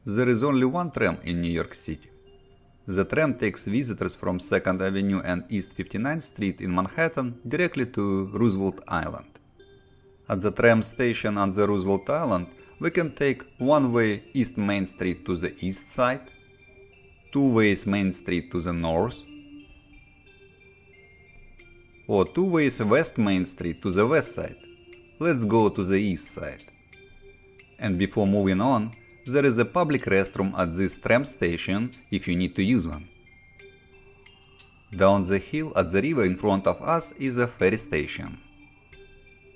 There is only one tram in New York City. The tram takes visitors from 2nd Avenue and East 59th Street in Manhattan directly to Roosevelt Island. At the tram station on the Roosevelt Island, we can take one-way East Main Street to the east side, two-ways Main Street to the north, or two-ways West Main Street to the west side. Let's go to the east side. And before moving on, there is a public restroom at this tram station if you need to use one. Down the hill at the river in front of us is a ferry station.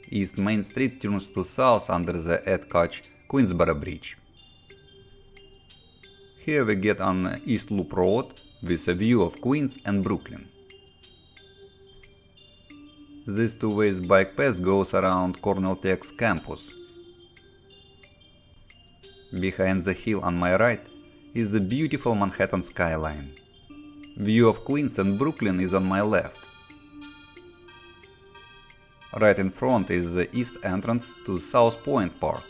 East Main Street turns to south under the Ed Koch Queensboro Bridge. Here we get on East Loop Road with a view of Queens and Brooklyn. This two-way bike path goes around Cornell Tech's campus. Behind the hill on my right is the beautiful Manhattan skyline. View of Queens and Brooklyn is on my left. Right in front is the east entrance to South Point Park.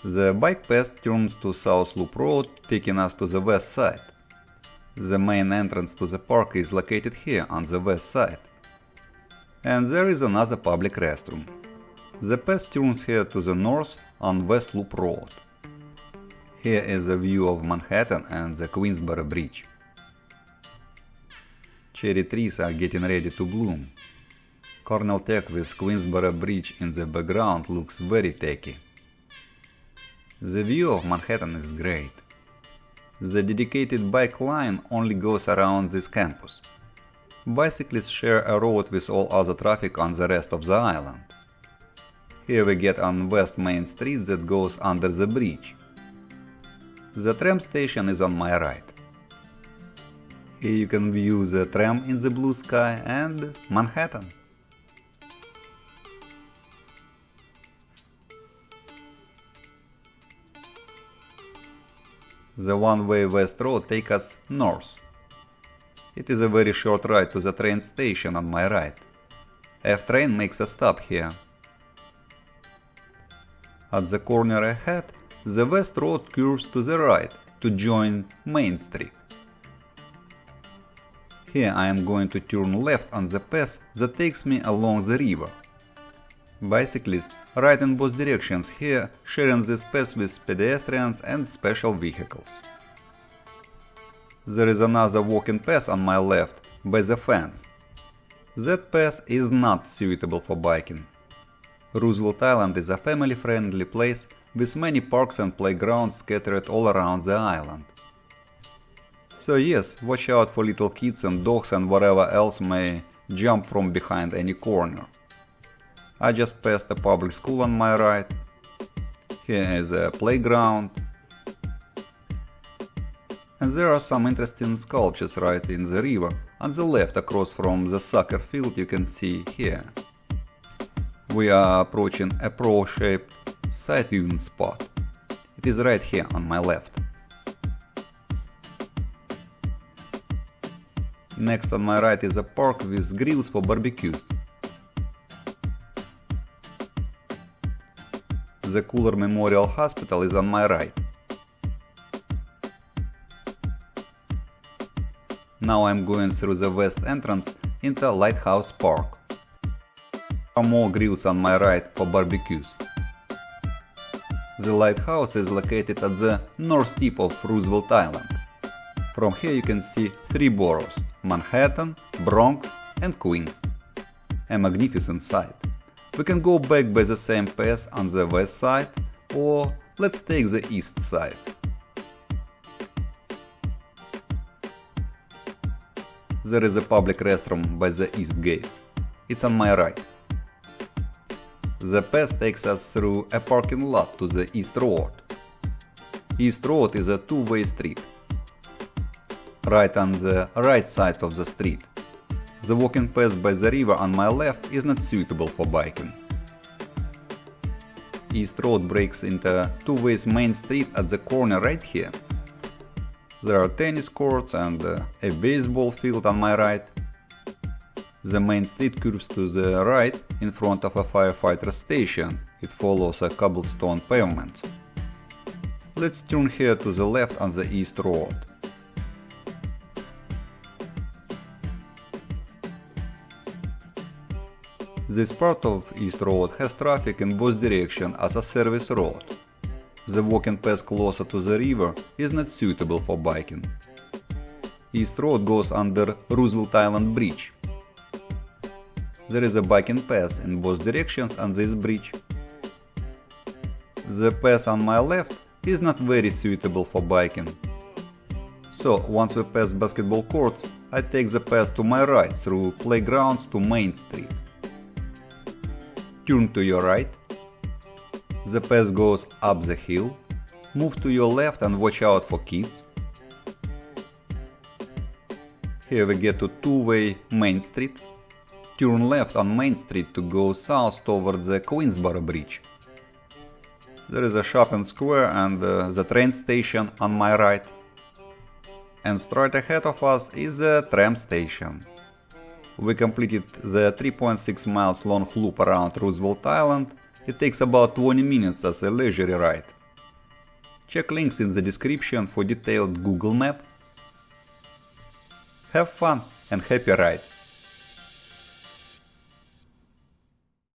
The bike path turns to South Loop Road, taking us to the west side. The main entrance to the park is located here on the west side. And there is another public restroom. The path turns here to the north on West Loop Road. Here is a view of Manhattan and the Queensboro Bridge. Cherry trees are getting ready to bloom. Cornell Tech with Queensboro Bridge in the background looks very techy. The view of Manhattan is great. The dedicated bike line only goes around this campus. Bicyclists share a road with all other traffic on the rest of the island. Here we get on West Main Street that goes under the bridge. The tram station is on my right. Here you can view the tram in the blue sky and Manhattan. The one-way west road takes us north. It is a very short ride to the train station on my right. F train makes a stop here. At the corner ahead, the west road curves to the right to join Main Street. Here I am going to turn left on the path that takes me along the river. Bicyclists ride in both directions here, sharing this path with pedestrians and special vehicles. There is another walking path on my left, by the fence. That path is not suitable for biking. Roosevelt Island is a family-friendly place with many parks and playgrounds scattered all around the island. So yes, watch out for little kids and dogs and whatever else may jump from behind any corner. I just passed a public school on my right. Here is a playground. And there are some interesting sculptures right in the river. On the left, across from the soccer field, you can see here. We are approaching a pro-shaped side viewing spot. It is right here on my left. Next on my right is a park with grills for barbecues. The Cooler Memorial Hospital is on my right. Now I'm going through the west entrance into Lighthouse Park. There are more grills on my right for barbecues. The lighthouse is located at the north tip of Roosevelt Island. From here you can see three boroughs: Manhattan, Bronx and Queens. A magnificent sight. We can go back by the same path on the west side, or let's take the east side. There is a public restroom by the east gates. It's on my right. The path takes us through a parking lot to the East Road. East Road is a two-way street. Right on the right side of the street. The walking path by the river on my left is not suitable for biking. East Road breaks into two-way Main Street at the corner right here. There are tennis courts and a baseball field on my right. The Main Street curves to the right in front of a firefighter station. It follows a cobblestone pavement. Let's turn here to the left on the East Road. This part of East Road has traffic in both directions as a service road. The walking path closer to the river is not suitable for biking. East Road goes under Roosevelt Island Bridge. There is a biking path in both directions on this bridge. The path on my left is not very suitable for biking. So once we pass basketball courts, I take the path to my right through playgrounds to Main Street. Turn to your right. The path goes up the hill. Move to your left and watch out for kids. Here we get to two-way Main Street. Turn left on Main Street to go south towards the Queensboro Bridge. There is a shopping square and the train station on my right. And straight ahead of us is the tram station. We completed the 3.6 miles long loop around Roosevelt Island. It takes about 20 minutes as a leisurely ride. Check links in the description for detailed Google map. Have fun and happy ride!